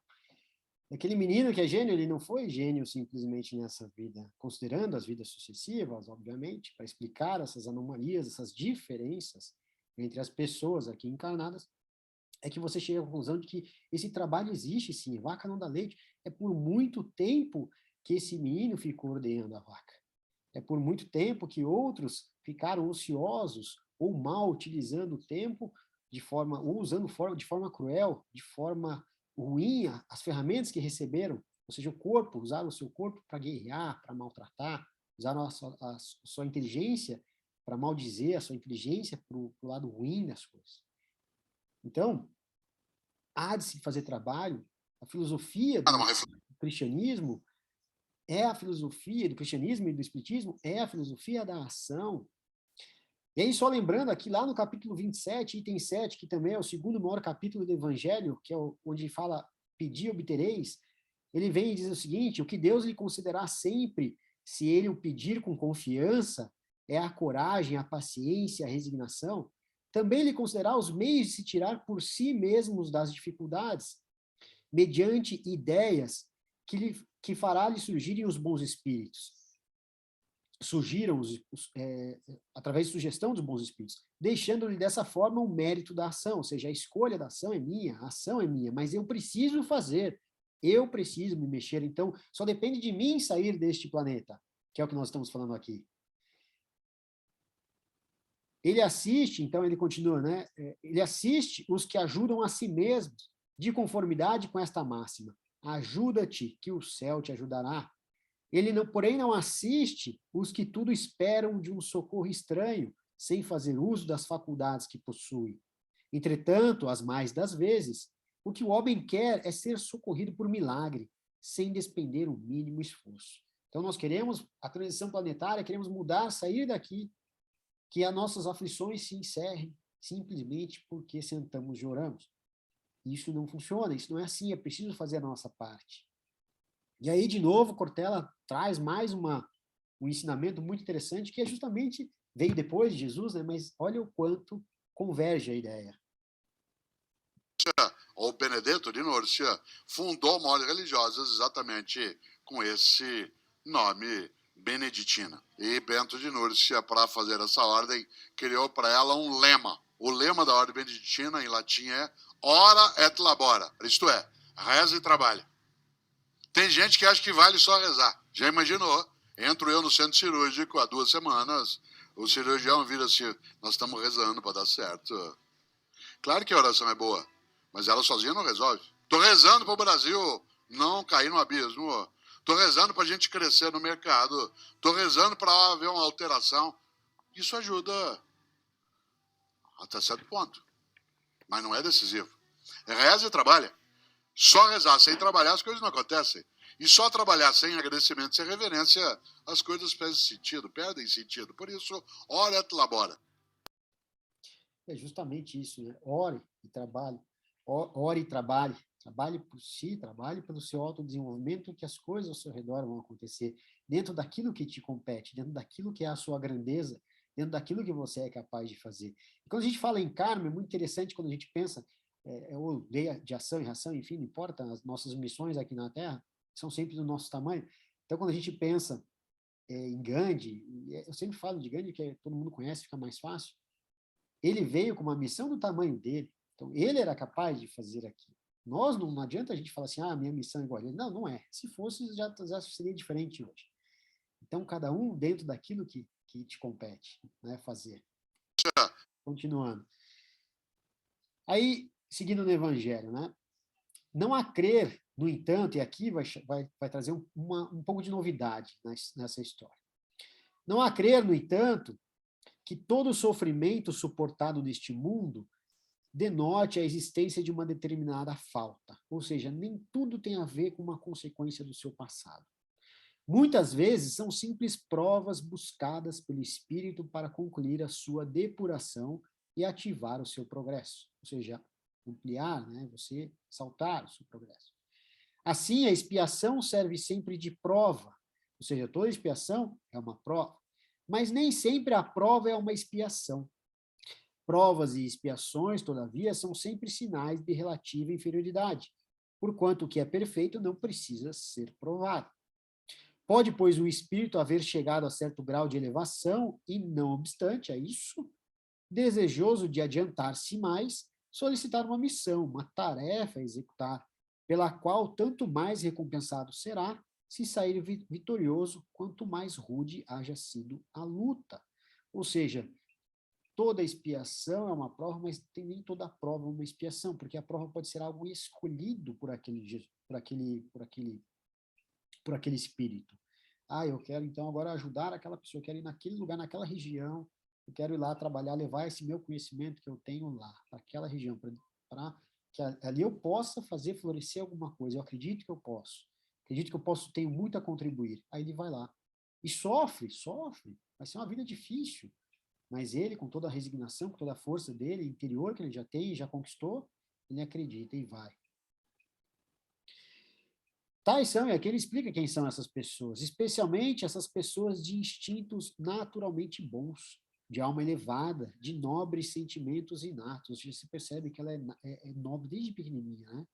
Aquele menino que é gênio, ele não foi gênio simplesmente nessa vida, considerando as vidas sucessivas, obviamente, para explicar essas anomalias, essas diferenças entre as pessoas aqui encarnadas. é que você chega à conclusão de que esse trabalho existe, sim, vaca não dá leite. É por muito tempo que esse menino ficou ordenhando a vaca. É por muito tempo que outros ficaram ociosos ou mal utilizando o tempo ou usando de forma cruel, de forma ruim, as ferramentas que receberam, ou seja, usaram o seu corpo para guerrear, para maltratar, usaram a sua inteligência para maldizer, a sua inteligência para o lado ruim das coisas. Então, há de se fazer trabalho, a filosofia do cristianismo e do espiritismo é a filosofia da ação. E aí, só lembrando aqui, lá no capítulo 27, item 7, que também é o segundo maior capítulo do Evangelho, que é onde fala, pedi e obtereis, ele vem e diz o seguinte: o que Deus lhe concederá sempre, se ele o pedir com confiança, é a coragem, a paciência, a resignação. Também lhe concederá os meios de se tirar por si mesmos das dificuldades, mediante ideias que fará lhe surgirem os bons espíritos. Surgiram através de sugestão dos bons espíritos, deixando-lhe dessa forma o mérito da ação, ou seja, a escolha da ação é minha, a ação é minha, mas eu preciso fazer, eu preciso me mexer, então só depende de mim sair deste planeta, que é o que nós estamos falando aqui. Ele assiste, então ele continua, né? Ele assiste os que ajudam a si mesmos, de conformidade com esta máxima: ajuda-te, que o céu te ajudará. Ele, porém, não assiste os que tudo esperam de um socorro estranho, sem fazer uso das faculdades que possui. Entretanto, as mais das vezes, o que o homem quer é ser socorrido por milagre, sem despender o mínimo esforço. Então, nós queremos a transição planetária, queremos mudar, sair daqui, que as nossas aflições se encerrem, simplesmente porque sentamos e oramos. Isso não funciona, isso não é assim, é preciso fazer a nossa parte. E aí, de novo, Cortella traz mais um ensinamento muito interessante, que é justamente, veio depois de Jesus, né, mas olha o quanto converge a ideia. O Benedetto de Nursia fundou uma ordem religiosa exatamente com esse nome, beneditina. E Bento de Nursia, para fazer essa ordem, criou para ela um lema. O lema da ordem beneditina, em latim, é ora et labora, isto é, reza e trabalha. Tem gente que acha que vale só rezar. Já imaginou? Entro eu no centro cirúrgico há 2 semanas, o cirurgião vira assim, nós estamos rezando para dar certo. Claro que a oração é boa, mas ela sozinha não resolve. Estou rezando para o Brasil não cair no abismo. Estou rezando para a gente crescer no mercado. Estou rezando para haver uma alteração. Isso ajuda até certo ponto, mas não é decisivo. Reza e trabalha. Só rezar sem trabalhar as coisas não acontecem. E só trabalhar sem agradecimento, sem reverência, as coisas perdem sentido. Por isso, ora et labora. É justamente isso, né? Ore e trabalhe. Ore e trabalhe. Trabalhe por si, trabalhe pelo seu autodesenvolvimento, que as coisas ao seu redor vão acontecer dentro daquilo que te compete, dentro daquilo que é a sua grandeza, dentro daquilo que você é capaz de fazer. E quando a gente fala em karma, é muito interessante quando a gente pensa, ou de ação e reação, enfim, não importa, as nossas missões aqui na Terra são sempre do nosso tamanho. Então, quando a gente pensa em Gandhi, eu sempre falo de Gandhi, que todo mundo conhece, fica mais fácil, ele veio com uma missão do tamanho dele, então ele era capaz de fazer aquilo. Nós, não adianta a gente falar assim, minha missão é igual a ele. Não, não é. Se fosse, já seria diferente hoje. Então, cada um dentro daquilo que te compete, né, fazer. Continuando. Aí, seguindo no Evangelho, né? Não há crer, no entanto, e aqui vai trazer um pouco de novidade nessa história. Não há crer, no entanto, que todo sofrimento suportado neste mundo denote a existência de uma determinada falta. Ou seja, nem tudo tem a ver com uma consequência do seu passado. Muitas vezes são simples provas buscadas pelo espírito para concluir a sua depuração e ativar o seu progresso. Ou seja, ampliar, né, você saltar o seu progresso. Assim, a expiação serve sempre de prova. Ou seja, toda expiação é uma prova. Mas nem sempre a prova é uma expiação. Provas e expiações, todavia, são sempre sinais de relativa inferioridade, porquanto o que é perfeito não precisa ser provado. Pode, pois, o espírito haver chegado a certo grau de elevação e, não obstante a isso, desejoso de adiantar-se mais, solicitar uma missão, uma tarefa a executar, pela qual tanto mais recompensado será se sair vitorioso, quanto mais rude haja sido a luta. Ou seja, toda expiação é uma prova, mas nem toda prova é uma expiação, porque a prova pode ser algo escolhido por aquele espírito. Eu quero então agora ajudar aquela pessoa, eu quero ir naquele lugar, naquela região, eu quero ir lá trabalhar, levar esse meu conhecimento que eu tenho lá, para aquela região, para que ali eu possa fazer florescer alguma coisa, eu acredito que eu posso, tenho muito a contribuir. Aí ele vai lá e sofre, vai ser uma vida difícil, mas ele, com toda a resignação, com toda a força dele, interior que ele já tem, já conquistou, ele acredita e vai. Tais são, e aqui ele explica quem são essas pessoas, especialmente essas pessoas de instintos naturalmente bons, de alma elevada, de nobres sentimentos inatos. Você percebe que ela é nobre desde pequenininha, né?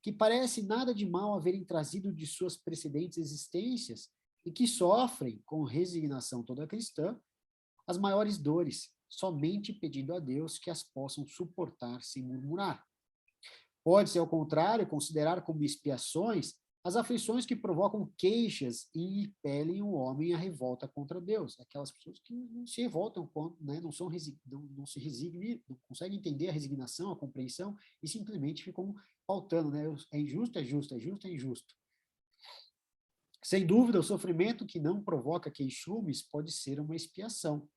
Que parece nada de mal haverem trazido de suas precedentes existências e que sofrem, com resignação toda cristã, as maiores dores, somente pedindo a Deus que as possam suportar sem murmurar. Pode-se, ao contrário, considerar como expiações as aflições que provocam queixas e impelem o homem à revolta contra Deus. Aquelas pessoas que não se revoltam, né, não se resignam, não conseguem entender a resignação, a compreensão, e simplesmente ficam pautando, né? É injusto, é justo, é justo, é injusto. Sem dúvida, o sofrimento que não provoca queixumes pode ser uma expiação.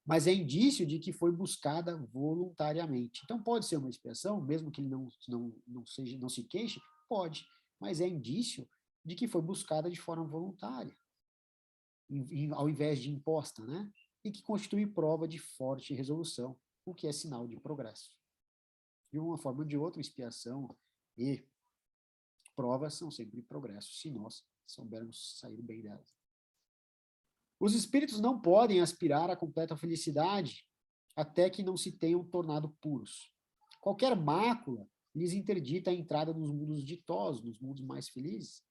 Mas é indício de que foi buscada voluntariamente. Então, pode ser uma expiação, mesmo que ele não se queixe, pode, mas é indício de que foi buscada de forma voluntária, ao invés de imposta, né? E que constitui prova de forte resolução, o que é sinal de progresso. De uma forma ou de outra, expiação e provas são sempre progresso, se nós soubermos sair bem delas. Os espíritos não podem aspirar à completa felicidade até que não se tenham tornado puros. Qualquer mácula lhes interdita a entrada nos mundos ditosos, nos mundos mais felizes,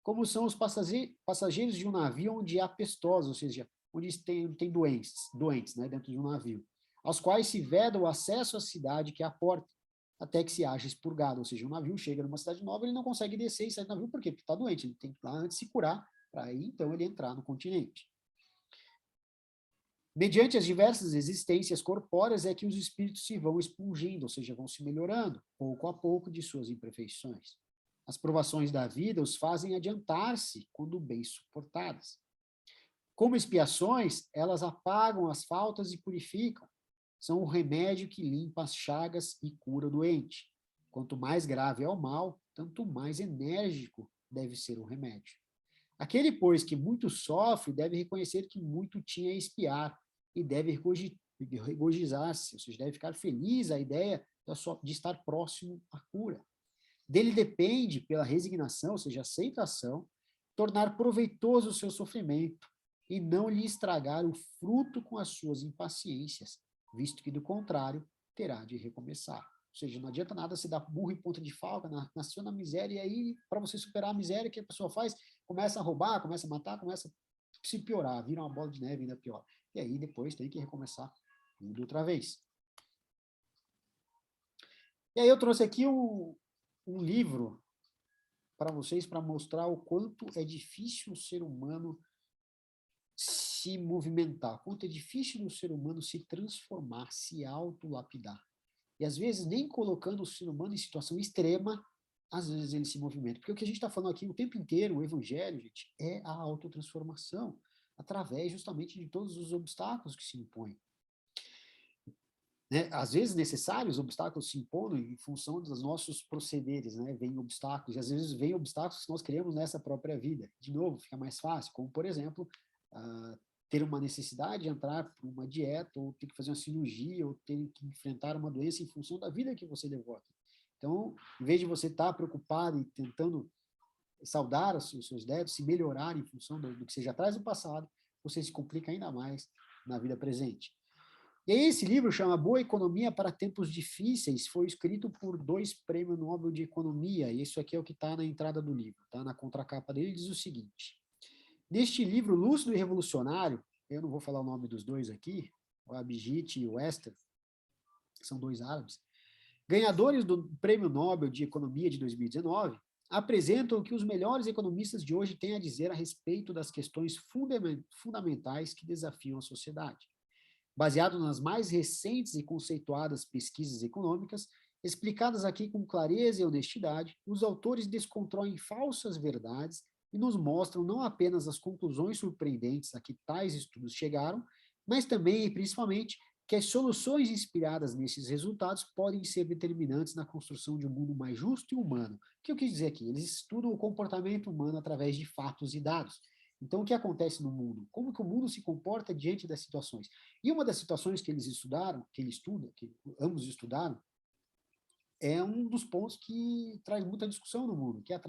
como são os passageiros de um navio onde há pestosos, ou seja, onde tem doentes, né, dentro de um navio, aos quais se veda o acesso à cidade que é a porta, até que se haja expurgado, ou seja, um navio chega numa cidade nova, ele não consegue descer e sair do navio, por quê? Porque está doente, ele tem que ir lá antes de se curar, para aí então ele entrar no continente. Mediante as diversas existências corpóreas é que os espíritos se vão expungindo, ou seja, vão se melhorando, pouco a pouco, de suas imperfeições. As provações da vida os fazem adiantar-se quando bem suportadas. Como expiações, elas apagam as faltas e purificam. São o remédio que limpa as chagas e cura o doente. Quanto mais grave é o mal, tanto mais enérgico deve ser o remédio. Aquele, pois, que muito sofre, deve reconhecer que muito tinha a expiar, e deve regozijar-se, ou seja, deve ficar feliz à ideia de estar próximo à cura. Dele depende, pela resignação, ou seja, aceitação, tornar proveitoso o seu sofrimento e não lhe estragar o fruto com as suas impaciências, visto que, do contrário, terá de recomeçar. Ou seja, não adianta nada você dar burro em ponta de faca, nasceu na miséria, e aí, para você superar a miséria que a pessoa faz, começa a roubar, começa a matar, começa a se piorar, vira uma bola de neve ainda pior. E aí depois tem que recomeçar tudo outra vez. E aí eu trouxe aqui um livro para vocês, para mostrar o quanto é difícil o ser humano se movimentar, quanto é difícil o ser humano se transformar, se autolapidar. E às vezes, nem colocando o ser humano em situação extrema, às vezes ele se movimenta. Porque o que a gente está falando aqui o tempo inteiro, o evangelho, gente, é a autotransformação, através justamente de todos os obstáculos que se impõem. Né? Às vezes necessários, os obstáculos se impõem em função dos nossos procederes, né? Vêm obstáculos, e às vezes vêm obstáculos que nós criamos nessa própria vida. De novo, fica mais fácil, como por exemplo, ter uma necessidade de entrar por uma dieta, ou ter que fazer uma cirurgia, ou ter que enfrentar uma doença em função da vida que você devota. Então, em vez de você estar preocupado e tentando saudar os seus débitos, se melhorar em função do que você já traz do passado, você se complica ainda mais na vida presente. E aí esse livro chama Boa Economia para Tempos Difíceis, foi escrito por 2 prêmios Nobel de Economia, e isso aqui é o que está na entrada do livro, tá? Na contracapa dele diz o seguinte: neste livro lúcido e revolucionário, eu não vou falar o nome dos dois aqui, o Abhijit e o Esther, que são 2 árabes, ganhadores do Prêmio Nobel de Economia de 2019, apresentam o que os melhores economistas de hoje têm a dizer a respeito das questões fundamentais que desafiam a sociedade. Baseado nas mais recentes e conceituadas pesquisas econômicas, explicadas aqui com clareza e honestidade, os autores descontroem falsas verdades e nos mostram não apenas as conclusões surpreendentes a que tais estudos chegaram, mas também e principalmente que as soluções inspiradas nesses resultados podem ser determinantes na construção de um mundo mais justo e humano. O que eu quis dizer aqui? Eles estudam o comportamento humano através de fatos e dados. Então, o que acontece no mundo? Como que o mundo se comporta diante das situações? E uma das situações que eles estudaram, que ambos estudaram, é um dos pontos que traz muita discussão no mundo, que é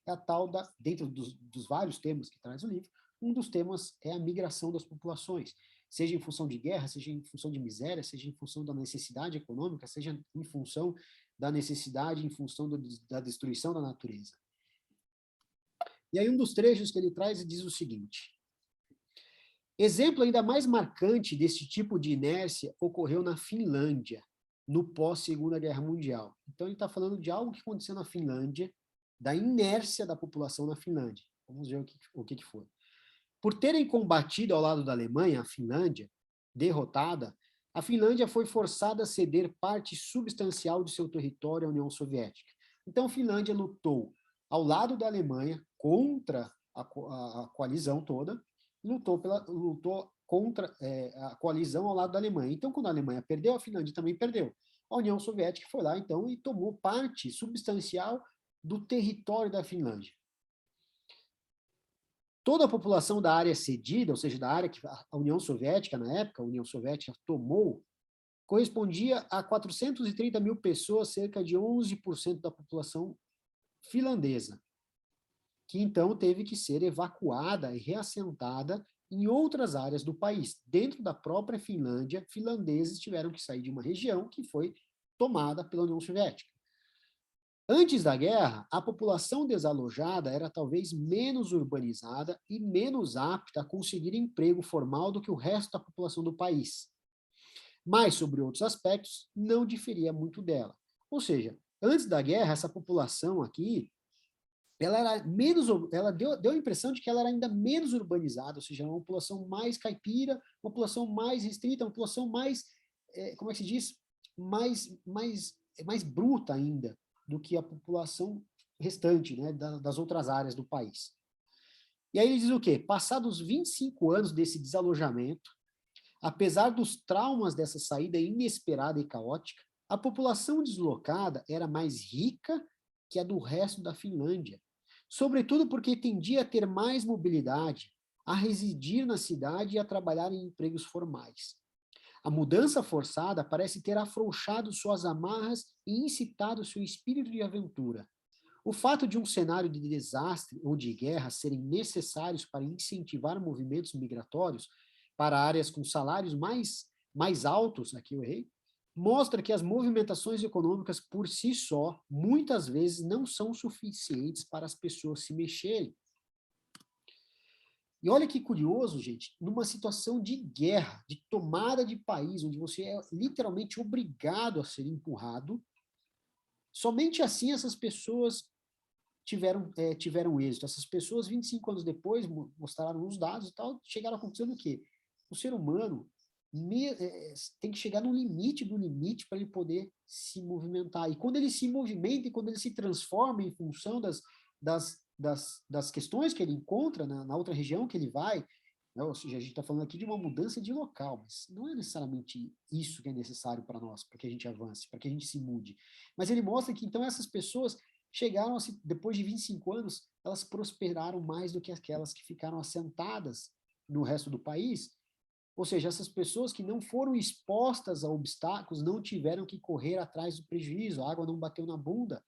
a tal dentro dos vários temas que traz o livro, um dos temas é a migração das populações, seja em função de guerra, seja em função de miséria, seja em função da necessidade econômica, seja em função da necessidade, em função da destruição da natureza. E aí um dos trechos que ele traz diz o seguinte: exemplo ainda mais marcante desse tipo de inércia ocorreu na Finlândia, no pós-Segunda Guerra Mundial. Então ele está falando de algo que aconteceu na Finlândia, da inércia da população na Finlândia. Vamos ver o que foi. Por terem combatido ao lado da Alemanha, a Finlândia, derrotada, a Finlândia foi forçada a ceder parte substancial de seu território à União Soviética. Então a Finlândia lutou ao lado da Alemanha contra a coalizão toda, lutou contra a coalizão ao lado da Alemanha. Então, quando a Alemanha perdeu, a Finlândia também perdeu. A União Soviética foi lá, então, e tomou parte substancial do território da Finlândia. Toda a população da área cedida, ou seja, da área que a União Soviética, na época, a União Soviética tomou, correspondia a 430 mil pessoas, cerca de 11% da população finlandesa, que então teve que ser evacuada e reassentada em outras áreas do país. Dentro da própria Finlândia, finlandeses tiveram que sair de uma região que foi tomada pela União Soviética. Antes da guerra, a população desalojada era talvez menos urbanizada e menos apta a conseguir emprego formal do que o resto da população do país. Mas, sobre outros aspectos, não diferia muito dela. Ou seja, antes da guerra, essa população aqui, ela deu a impressão de que ela era ainda menos urbanizada, ou seja, uma população mais caipira, uma população mais restrita, uma população mais, como é que se diz, mais bruta ainda do que a população restante, né, das outras áreas do país. E aí ele diz o quê? Passados 25 anos desse desalojamento, apesar dos traumas dessa saída inesperada e caótica, a população deslocada era mais rica que a do resto da Finlândia, sobretudo porque tendia a ter mais mobilidade, a residir na cidade e a trabalhar em empregos formais. A mudança forçada parece ter afrouxado suas amarras e incitado seu espírito de aventura. O fato de um cenário de desastre ou de guerra serem necessários para incentivar movimentos migratórios para áreas com salários mais altos, aqui eu errei, mostra que as movimentações econômicas por si só, muitas vezes, não são suficientes para as pessoas se mexerem. E olha que curioso, gente, numa situação de guerra, de tomada de país, onde você é literalmente obrigado a ser empurrado, somente assim essas pessoas tiveram êxito. Essas pessoas, 25 anos depois, mostraram os dados e tal, chegaram à conclusão do quê? O ser humano tem que chegar no limite do limite para ele poder se movimentar. E quando ele se movimenta e quando ele se transforma em função das questões que ele encontra na outra região que ele vai, né? Ou seja, a gente está falando aqui de uma mudança de local, mas não é necessariamente isso que é necessário para nós, para que a gente avance, para que a gente se mude. Mas ele mostra que, então, essas pessoas chegaram, depois de 25 anos, elas prosperaram mais do que aquelas que ficaram assentadas no resto do país. Ou seja, essas pessoas que não foram expostas a obstáculos não tiveram que correr atrás do prejuízo, a água não bateu na bunda.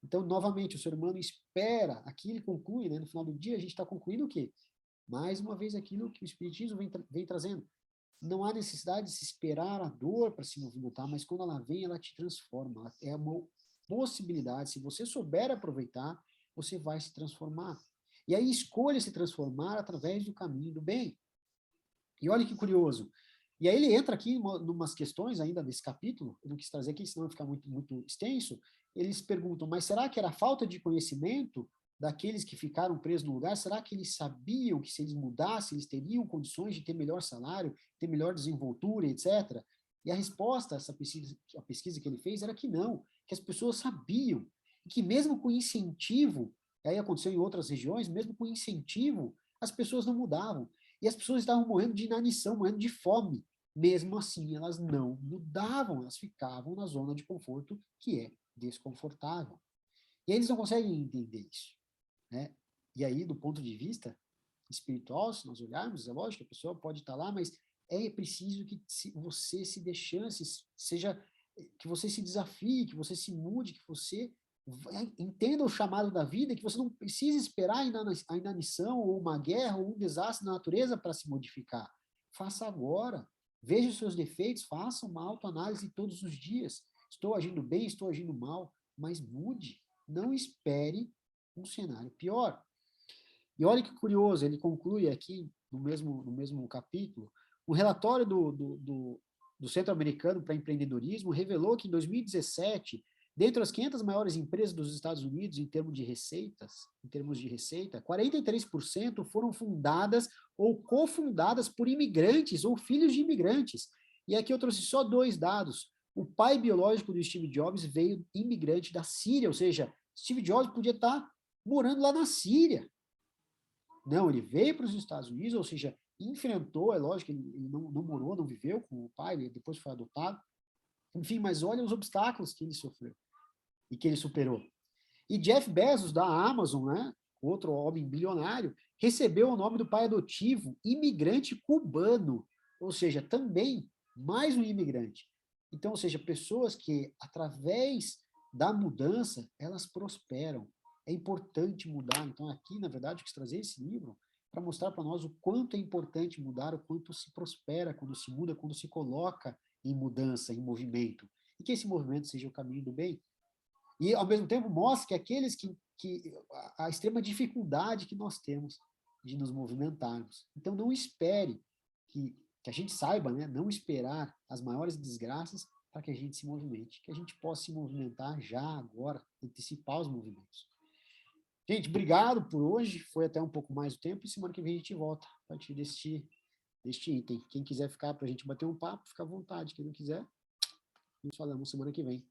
Então, novamente, o ser humano espera, aqui ele conclui, né, no final do dia, a gente está concluindo o quê? Mais uma vez aquilo que o Espiritismo vem trazendo. Não há necessidade de se esperar a dor para se movimentar, mas quando ela vem, ela te transforma. É uma possibilidade, se você souber aproveitar, você vai se transformar. E aí escolha se transformar através do caminho do bem. E olha que curioso, E aí ele entra aqui em umas questões ainda desse capítulo, eu não quis trazer aqui, senão vai ficar muito, muito extenso. Eles perguntam, mas será que era falta de conhecimento daqueles que ficaram presos no lugar? Será que eles sabiam que se eles mudassem, eles teriam condições de ter melhor salário, ter melhor desenvoltura, etc.? E a resposta a essa pesquisa, a pesquisa que ele fez era que não, que as pessoas sabiam, e que mesmo com incentivo, aí aconteceu em outras regiões, mesmo com incentivo, as pessoas não mudavam. E as pessoas estavam morrendo de inanição, morrendo de fome. Mesmo assim, elas não mudavam, elas ficavam na zona de conforto, que é desconfortável. E eles não conseguem entender isso, né? E aí, do ponto de vista espiritual, se nós olharmos, é lógico que a pessoa pode estar lá, mas é preciso que você se dê chances, que você se desafie, que você se mude, que você entenda o chamado da vida, que você não precisa esperar a inanição, ou uma guerra, ou um desastre na natureza para se modificar. Faça agora. Veja os seus defeitos, faça uma autoanálise todos os dias. Estou agindo bem, estou agindo mal, mas mude. Não espere um cenário pior. E olha que curioso, ele conclui aqui, no mesmo capítulo, o relatório do Centro Americano para Empreendedorismo revelou que em 2017, dentre as 500 maiores empresas dos Estados Unidos, em termos de receita, 43% foram fundadas ou cofundadas por imigrantes ou filhos de imigrantes. E aqui eu trouxe só 2 dados. O pai biológico do Steve Jobs veio imigrante da Síria, ou seja, Steve Jobs podia estar morando lá na Síria. Não, ele veio para os Estados Unidos, ou seja, enfrentou, é lógico, ele não morou, não viveu com o pai, ele depois foi adotado. Enfim, mas olha os obstáculos que ele sofreu e que ele superou. E Jeff Bezos, da Amazon, né, outro homem bilionário, recebeu o nome do pai adotivo, imigrante cubano, ou seja, também mais um imigrante. Então, ou seja, pessoas que, através da mudança, elas prosperam. É importante mudar. Então, aqui, na verdade, eu quis trazer esse livro para mostrar para nós o quanto é importante mudar, o quanto se prospera quando se muda, quando se coloca em mudança, em movimento. E que esse movimento seja o caminho do bem. E, ao mesmo tempo, mostra que aqueles a extrema dificuldade que nós temos de nos movimentarmos. Então, não espere que a gente saiba, né, não esperar as maiores desgraças para que a gente se movimente, que a gente possa se movimentar já, agora, antecipar os movimentos. Gente, obrigado por hoje, foi até um pouco mais do tempo, e semana que vem a gente volta a partir deste item. Quem quiser ficar para a gente bater um papo, fica à vontade, quem não quiser, nos falamos semana que vem.